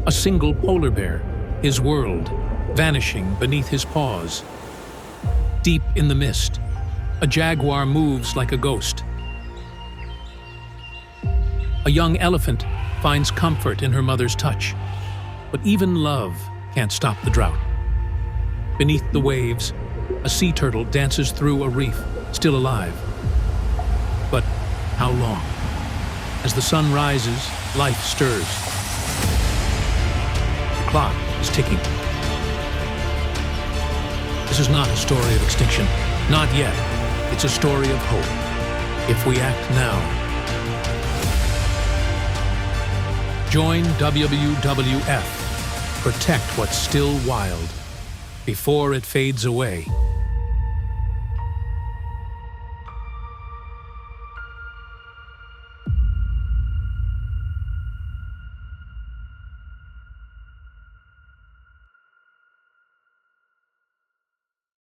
A single polar bear, his world, vanishing beneath his paws. Deep in the mist, a jaguar moves like a ghost. A young elephant finds comfort in her mother's touch, but even love can't stop the drought. Beneath the waves, a sea turtle dances through a reef, still alive. But how long? As the sun rises, life stirs. The clock is ticking. This is not a story of extinction. Not yet. It's a story of hope. If we act now. Join WWF. Protect what's still wild before it fades away.